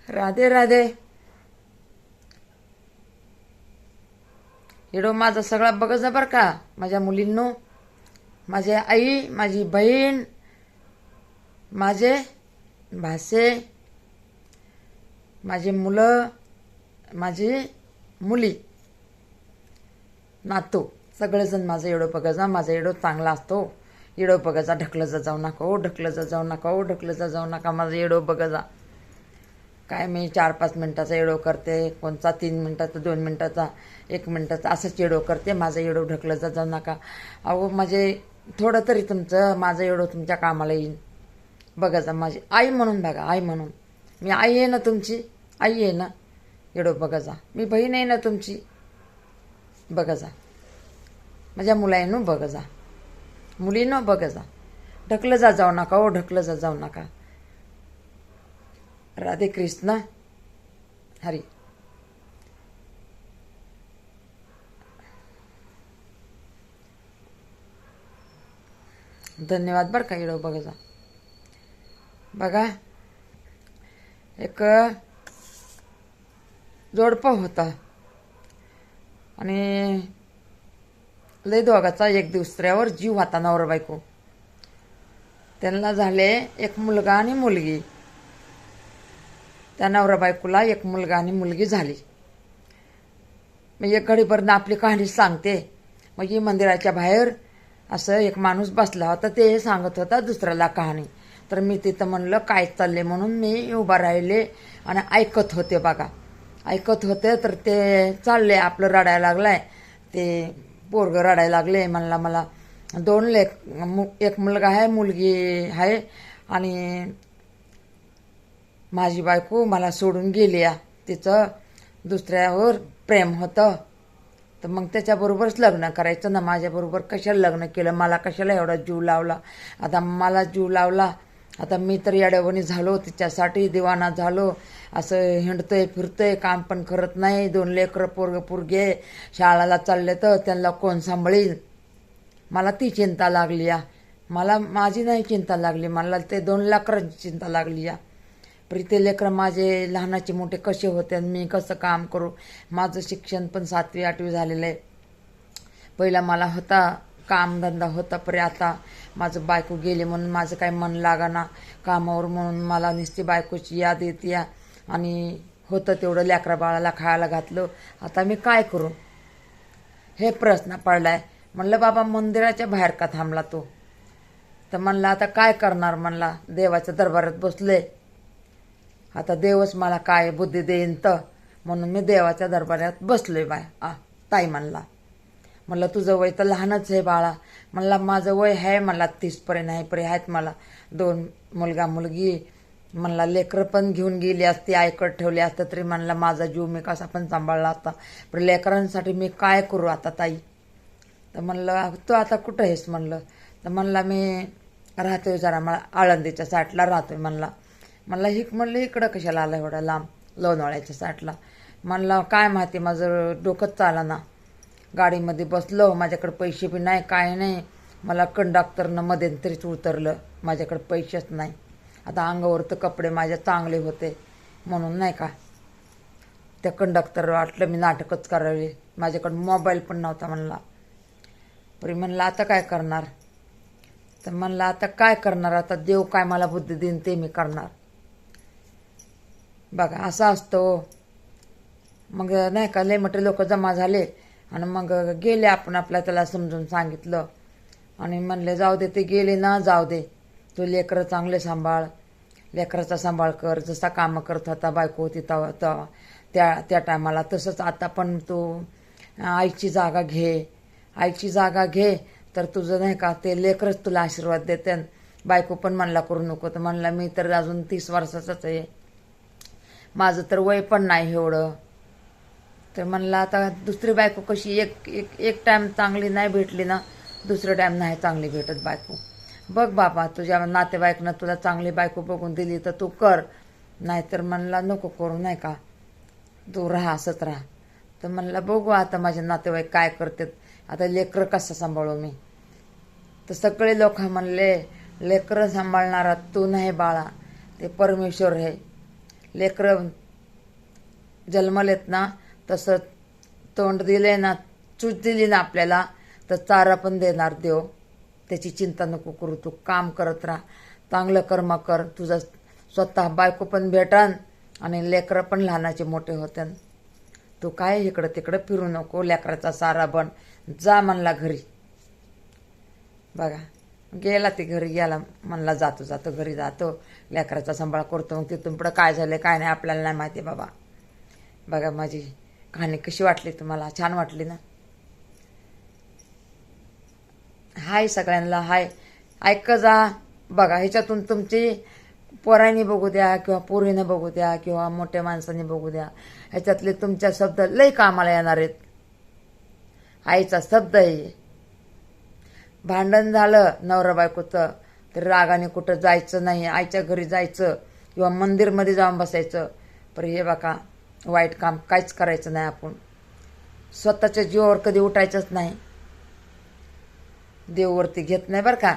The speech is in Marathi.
राधे राधे. व्हिडिओ माझा सगळा बघा जा बरं का माझ्या मुलींनो, माझी आई, माझी बहीण, माझे भाचे, माझे मुलं, माझी मुली, नातू, सगळेजण माझा व्हिडिओ बघा जा. माझा व्हिडिओ चांगला असतो. व्हिडिओ बघा जा. ढकलं जाऊ नका हो, ढकलं जाऊ नका हो, ढकलं जाऊ नका. माझा व्हिडिओ बघा जा. काय मी 4-5 मिनिटाचा व्हिडिओ करते, कोणता 3 मिनिटाचा, 2 मिनिटाचा, 1 मिनिटाचा, असंच व्हिडिओ करते. माझा व्हिडिओ ढकलं जाऊ नका. अहो म्हणजे थोडं तरी तुमचं माझा व्हिडिओ तुमच्या कामाला येईल. बघा जा. माझी आई म्हणून बघा, आई म्हणून. मी आई आहे ना तुमची, आई आहे ना. व्हिडिओ बघा जा. मी बहीण आहे ना तुमची, बघा जा. माझ्या मुलांनो बघा जा, मुलींनो बघा जा. ढकलं जाऊ नका हो, ढकलं जाऊ नका. राधे कृष्ण हरी. धन्यवाद बरं का. व्हिडिओ बघा जा. बघा, एक जोडपं होता आणि लय दोघाचा एक दुसऱ्यावर जीव होता, नवरा बायको. त्यांना झाले एक मुलगा आणि मुलगी. त्या नवरा बायकोला एक मुलगा आणि मुलगी झाली. मग एक घडीपर्यंत आपली कहाणी सांगते. मग ही मंदिराच्या बाहेर असं एक माणूस बसला होता, ते सांगत होता दुसऱ्याला कहाणी. तर मी तिथं म्हणलं काय चालले म्हणून मी उभा राहिले आणि ऐकत होते. बघा, ऐकत होते. तर ते चालले आपलं रडायला लागलाय, ते पोरगं रडायला लागले. म्हणला मला 2 लेक, एक मुलगा आहे, मुलगी आहे आणि माझी बायको मला सोडून गेली. तिचं दुसऱ्यावर प्रेम होतं, तर मग त्याच्याबरोबरच लग्न करायचं ना. माझ्याबरोबर कशाला लग्न केलं, मला कशाला एवढा जीव लावला. आता मला जीव लावला, आता मी तर येड्यावानी झालो, तिच्यासाठी दिवाना झालो. असं हिंडतोय फिरतोय, काम पण करत नाही. 2 लेकरं पोरगे शाळेला चालले, तर त्यांना कोण सांभाळील. मला ती चिंता लागली या. मला माझी नाही चिंता लागली, मला ते 2 लेकरांची चिंता लागली या. ते लेकरं माझे लहानाचे मोठे कसे होते, मी कसं काम करू. माझं शिक्षण पण 7वी-8वी झालेलं आहे. पहिला मला होता कामधंदा होता, पण आता माझं बायको गेली म्हणून माझं काही मन लागाना कामावर. म्हणून मला नुसती बायकोची याद येते या. आणि होतं तेवढं लेकरा बाळाला खायला घातलं. आता मी काय करू हे प्रश्न पडलाय. म्हणलं बाबा मंदिराच्या बाहेर का थांबला तो. तर म्हणलं आता काय करणार. म्हणला देवाच्या दरबारात बसले, आता देवच मला काय बुद्धी देईन. तर म्हणून मी देवाच्या दरबारात बसलोय. ताई म्हणला, म्हणलं तुझं वय तर लहानच आहे बाळा. म्हणला माझं वय आहे, मला 30पर्यंत आहे, पर्यंत आहेत मला 2 मुलगा मुलगी. म्हणला लेकरं पण घेऊन गेली असती, आईकड ठेवली असतं तरी म्हणला माझा जीव मी कसा पण सांभाळला असता. पण लेकरांसाठी मी काय करू आता ताई. तर म्हणलं तू आता कुठं आहेस म्हणलं. तर म्हणला मी राहतोय जरा मला आळंदीच्या साईडला राहतोय म्हणला. म्हणलं म्हणलं इकडं कशाला आला एवढा लांब, लोणावळ्याच्या साईडला. म्हणलं काय माहिती, माझं डोकंच चाला ना. गाडीमध्ये बसलो, माझ्याकडे पैसे बी नाही, काय नाही. मला कंडक्टरनं मध्यंतरीच उतरलं, माझ्याकडे पैसेच नाही. आता अंगावर तर कपडे माझे चांगले होते म्हणून नाही का. त्या कंडक्टर वाटलं मी नाटकच करावे. माझ्याकडे मोबाईल पण नव्हता म्हणला. परी म्हणलं आता काय करणार. तर म्हणलं आता काय करणार, आता देव काय मला बुद्धी देईन ते मी करणार. बघा असं असतं. मग नाही का लय मोठे लोक जमा झाले आणि मग गेले. आपण आपल्या त्याला समजून सांगितलं आणि म्हणले जाऊ दे, ते गेले ना जाऊ दे. तू लेकरं चांगले सांभाळ, लेकराचा सांभाळ कर. जसा कामं करत होता बायको होती त्या टायमाला, तसंच आता पण तू आईची जागा घे. आईची जागा घे तर तुझं नाही का ते लेकरच तुला आशीर्वाद देते. बायको पण म्हणला करू नको. तर म्हणला मी तर अजून 30 वर्षाचाच आहे, माझं तर वय पण नाही एवढं. तर म्हणलं आता दुसरी बायको कशी, एक टाईम चांगली नाही भेटली ना, दुसरं टाईम नाही चांगली भेटत बायको. बघ बाबा, तुझ्या नातेवाईकनं तुला चांगली बायको बघून दिली तर तू कर, नाहीतर म्हणला नको करू नाही का, तू राहा असंच राहा. तर म्हणला बघू आता माझे नातेवाईक काय करतात, आता लेकरं कसं सांभाळू मी. तर सगळे लोक म्हणले लेकरं सांभाळणारा तू नाही बाळा, ते परमेश्वर आहे. लेकरं जन्मलेत ना तसं तोंड दिले ना, चूच दिली ना आपल्याला तर चारा पण देणार देव. त्याची चिंता नको करू, तू काम करत राहा, चांगलं कर्म कर, तुझं स्वतः बायको पण भेटन आणि लेकरं पण लहानाचे मोठे होते. तू काय इकडं तिकडं फिरू नको, लेकराचा सारा बन, जा म्हणला घरी. बघा गेला, ते घरी गेला, म्हणला जातो जातो घरी जातो, लेकराचा सांभाळ करतो. मग तिथून पुढं काय झालं काय नाही आपल्याला नाही माहिती बाबा. बघा माझी कहाणी कशी वाटली तुम्हाला? छान वाटली ना? हाय सगळ्यांना, हाय, ऐक जा. बघा ह्याच्यातून तुमची पोरांनी बघू द्या किंवा पोरीनं बघू द्या किंवा मोठ्या माणसांनी बघू द्या, ह्याच्यातले तुमच्या शब्द लई कामाला येणार आहेत. आईचा शब्द आहे. भांडण झालं नवरा बायकोचं तर रागाने कुठं जायचं नाही, आईच्या घरी जायचं किंवा मंदिरमध्ये जाऊन बसायचं. पण हे बघा वाईट काम काहीच करायचं नाही. आपण स्वतःच्या जीवावर कधी उठायचंच नाही. देववरती घेत नाही बरं का.